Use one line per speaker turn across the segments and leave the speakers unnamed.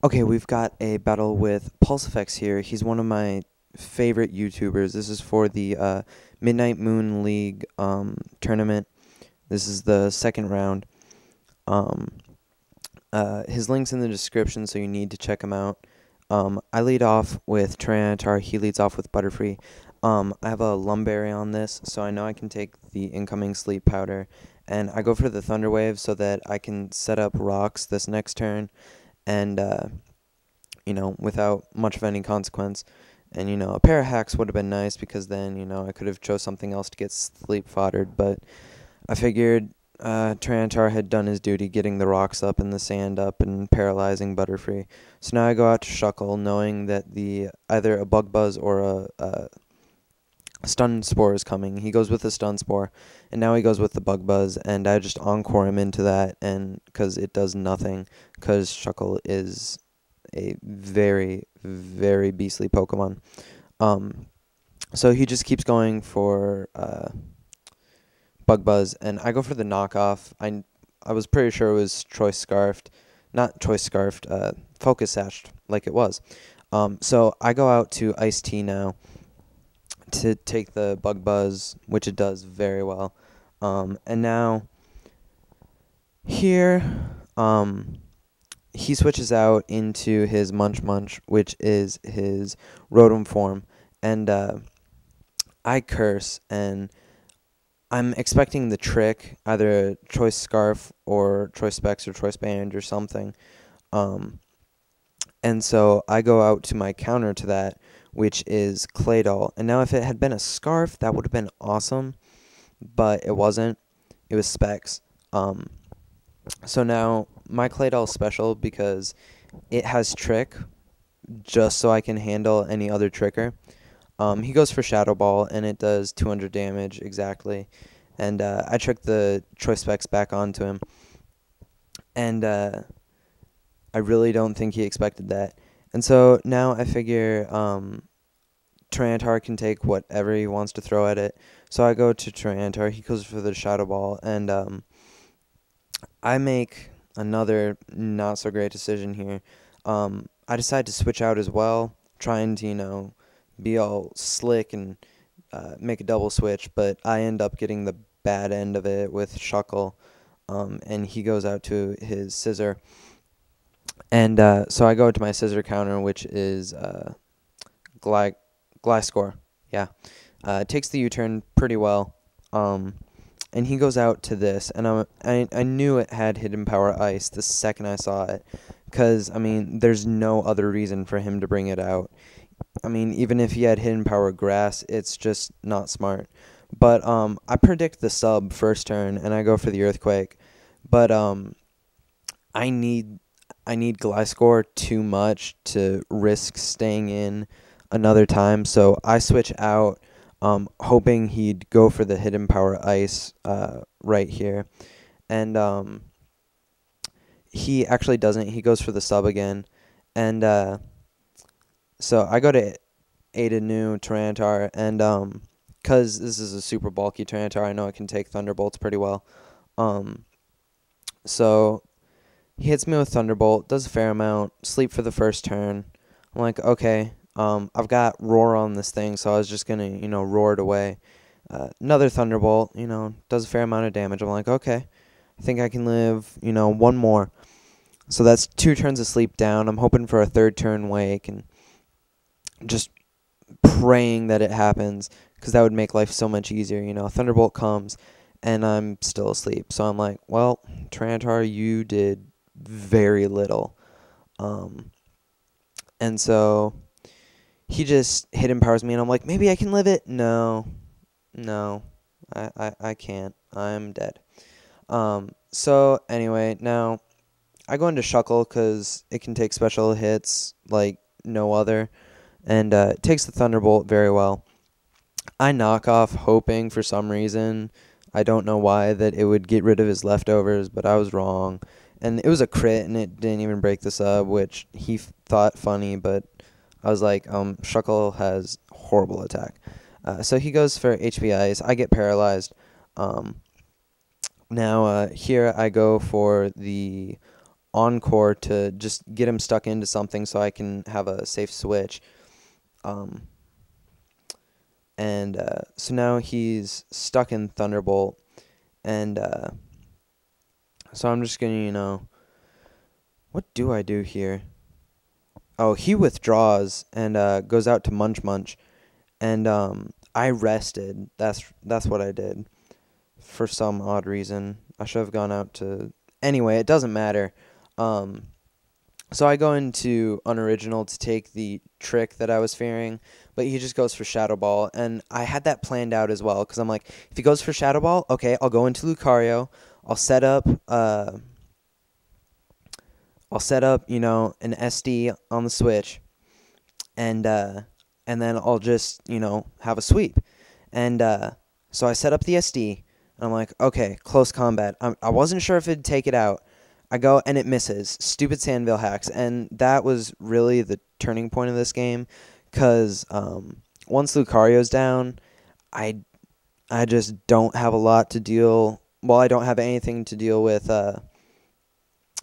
Okay, we've got a battle with Pulse Effects here. He's one of my favorite YouTubers. This is for the Midnight Moon League tournament. This is the second round. Um, his link's in the description, so you need to check him out. I lead off with Tyranitar. He leads off with Butterfree. I have a Lumberry on this, so I know I can take the incoming Sleep Powder. And I go for the Thunder Wave so that I can set up rocks this next turn. And without much of any consequence. And, a pair of hacks would have been nice because then, I could have chose something else to get sleep foddered. But I figured Tyranitar had done his duty getting the rocks up and the sand up and paralyzing Butterfree. So now I go out to Shuckle knowing that either a Bug Buzz or a Stun Spore is coming. He goes with the Stun Spore, and now he goes with the Bug Buzz, and I just Encore him into that, and because it does nothing, because Shuckle is a very, very beastly Pokemon. So he just keeps going for Bug Buzz, and I go for the knockoff. I was pretty sure it was Choice Scarfed, not Choice Scarfed, Focus Sashed, like it was. So I go out to Ice Tea now to take the Bug Buzz, which it does very well. And now here, he switches out into his Munch Munch, which is his Rotom form, and I curse, and I'm expecting the trick, either a Choice Scarf or Choice Specs or Choice Band or something. And so I go out to my counter to that, which is Claydol. And now if it had been a Scarf, that would have been awesome, but it wasn't. It was Specs. So now my Claydol is special because it has Trick, just so I can handle any other Tricker. He goes for Shadow Ball, and it does 200 damage exactly. And I trick the Choice Specs back onto him. And I really don't think he expected that. And so now I figure Tyranitar can take whatever he wants to throw at it. So I go to Tyranitar. He goes for the Shadow Ball, and I make another not so great decision here. I decide to switch out as well, trying to, be all slick and make a double switch, but I end up getting the bad end of it with Shuckle, and he goes out to his Scissor. And so I go to my Scissor counter, which is Gliscor. Yeah. Takes the U-turn pretty well. And he goes out to this, and I knew it had Hidden Power Ice the second I saw it, because, there's no other reason for him to bring it out. Even if he had Hidden Power Grass, it's just not smart. But I predict the sub first turn, and I go for the Earthquake. But I need Gliscor too much to risk staying in another time, so I switch out, hoping he'd go for the Hidden Power Ice right here. And he actually doesn't. He goes for the sub again. And so I go to Ada New Tyranitar, and because this is a super bulky Tyranitar, I know it can take Thunderbolts pretty well. So he hits me with Thunderbolt, does a fair amount, sleep for the first turn. I'm like, okay, I've got Roar on this thing, so I was just going to, roar it away. Another Thunderbolt, does a fair amount of damage. I'm like, okay, I think I can live, one more. So that's 2 turns of sleep down. I'm hoping for a third turn wake and just praying that it happens, because that would make life so much easier. Thunderbolt comes, and I'm still asleep. So I'm like, well, Tyranitar, you did very little. And so he just Hidden Powers me, and I'm like, maybe I can live it. No, I can't. I'm dead. So anyway, now I go into Shuckle because it can take special hits like no other, and it takes the Thunderbolt very well. I knock off, hoping for some reason, I don't know why, that it would get rid of his leftovers, but I was wrong. And it was a crit, and it didn't even break the sub, which he thought funny, but I was like, Shuckle has horrible attack. So he goes for HP Ice. I get paralyzed. Now here I go for the Encore to just get him stuck into something so I can have a safe switch. Um, and so now he's stuck in Thunderbolt, and so I'm just gonna, what do I do here? Oh, he withdraws and goes out to Munch Munch, and I rested. That's what I did for some odd reason. I should have gone out to. Anyway, it doesn't matter. So I go into Unoriginal to take the trick that I was fearing, but he just goes for Shadow Ball, and I had that planned out as well, because I'm like, if he goes for Shadow Ball, okay, I'll go into Lucario, I'll set up, an SD on the Switch, and then I'll just, have a sweep, and so I set up the SD, and I'm like, okay, close combat. I wasn't sure if it'd take it out. I go, and it misses. Stupid Sandville hacks. And that was really the turning point of this game, because once Lucario's down, I just don't have a lot to deal. Well, I don't have anything to deal with,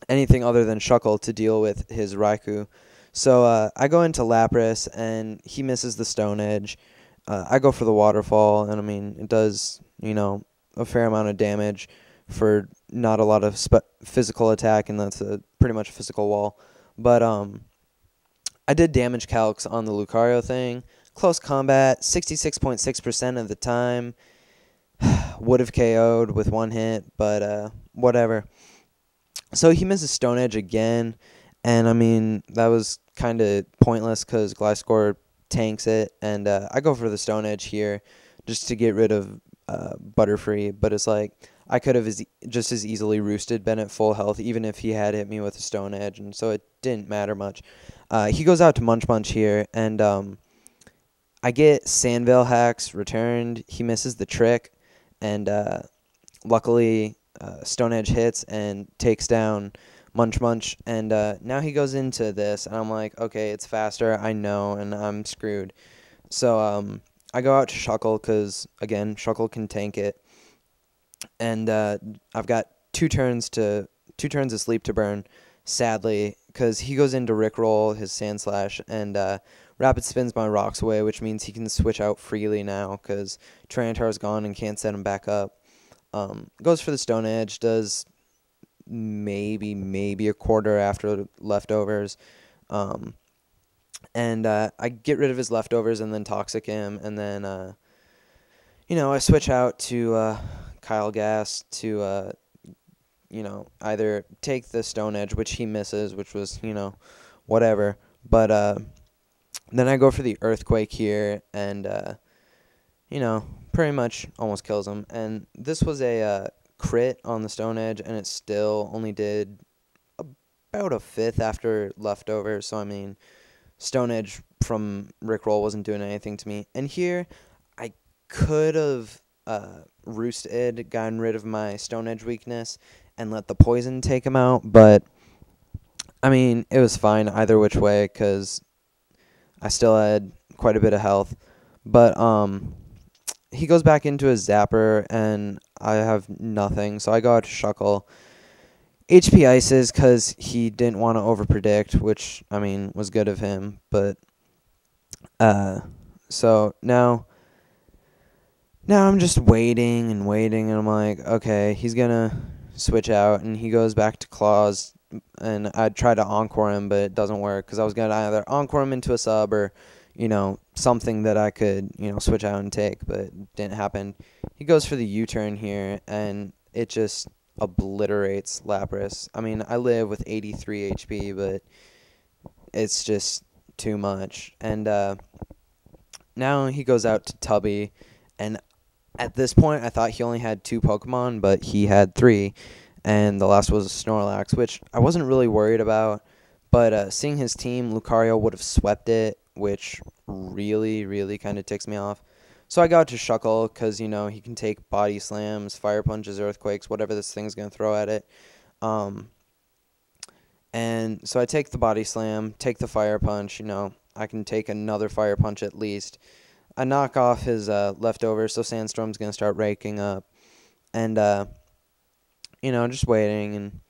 anything other than Shuckle to deal with his Raikou. So I go into Lapras, and he misses the Stone Edge. I go for the Waterfall, and I mean, it does, a fair amount of damage for not a lot of physical attack, and that's pretty much a physical wall. But I did damage calcs on the Lucario thing. Close combat, 66.6% of the time. Would have KO'd with one hit, but whatever. So he misses Stone Edge again, and I mean, that was kind of pointless because Gliscor tanks it, and I go for the Stone Edge here just to get rid of Butterfree, but it's like, I could have just as easily roosted been at full health, even if he had hit me with a Stone Edge, and so it didn't matter much. He goes out to Munch Munch here, and I get Sandville hacks returned. He misses the trick, and luckily Stone Edge hits and takes down Munch Munch, and now he goes into this, and I'm like, okay, it's faster, I know, and I'm screwed. So I go out to Shuckle, because, again, Shuckle can tank it. And I've got two turns of Sleep to burn, sadly, because he goes into Rickroll, his Sand Slash, and Rapid Spins my Rocks away, which means he can switch out freely now, because Tyranitar's gone and can't set him back up. Goes for the Stone Edge, does maybe a quarter after leftovers. And I get rid of his leftovers and then Toxic him, and then, I switch out to Kyle Gas to, either take the Stone Edge, which he misses, which was, whatever. But then I go for the Earthquake here, and, pretty much almost kills him. And this was a crit on the Stone Edge, and it still only did about a fifth after leftovers. So, I mean, Stone Edge from Rickroll wasn't doing anything to me. And here, I could have roosted, gotten rid of my Stone Edge weakness, and let the poison take him out. But, I mean, it was fine either which way, because I still had quite a bit of health. But he goes back into his Zapper, and I have nothing. So I go out to Shuckle. HP Ices because he didn't want to overpredict, which, I mean, was good of him. But, so now I'm just waiting, and I'm like, okay, he's going to switch out, and he goes back to Claws, and I try to Encore him, but it doesn't work, because I was going to either Encore him into a sub or, something that I could, switch out and take, but it didn't happen. He goes for the U-turn here, and it just obliterates Lapras. I mean, I live with 83 HP, but it's just too much. And now he goes out to Tubby, and at this point I thought he only had 2 Pokemon, but he had 3, and the last was a Snorlax, which I wasn't really worried about, but seeing his team, Lucario would have swept it, which really, really kind of ticks me off. So I got to Shuckle because, he can take Body Slams, Fire Punches, Earthquakes, whatever this thing's going to throw at it. And so I take the Body Slam, take the Fire Punch, I can take another Fire Punch at least. I knock off his leftovers, so Sandstorm's going to start raking up. And, just waiting, and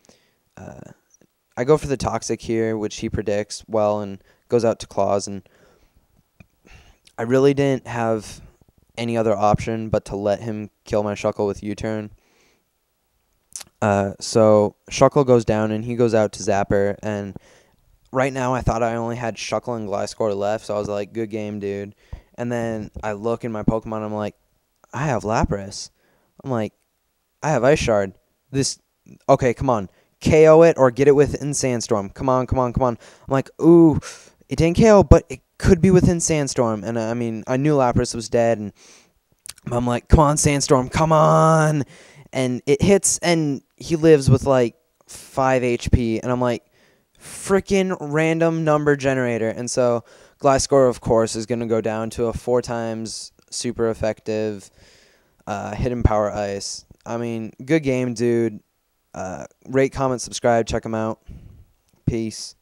I go for the Toxic here, which he predicts well and goes out to Claws, and I really didn't have any other option but to let him kill my Shuckle with U-turn. So Shuckle goes down, and he goes out to Zapper, and right now I thought I only had Shuckle and Gliscor left, so I was like, good game, dude. And then I look in my Pokemon, I'm like, I have Lapras. I'm like, I have Ice Shard. Okay, come on. KO it or get it within Sandstorm. Come on, come on, come on. I'm like, ooh, it didn't KO, but it could be within Sandstorm. And I mean, I knew Lapras was dead, and I'm like, come on, Sandstorm, come on. And it hits, and he lives with like 5 HP. And I'm like, freaking random number generator. And so Gliscor, of course, is going to go down to a 4 times super effective Hidden Power Ice. I mean, good game, dude. Rate, comment, subscribe. Check them out. Peace.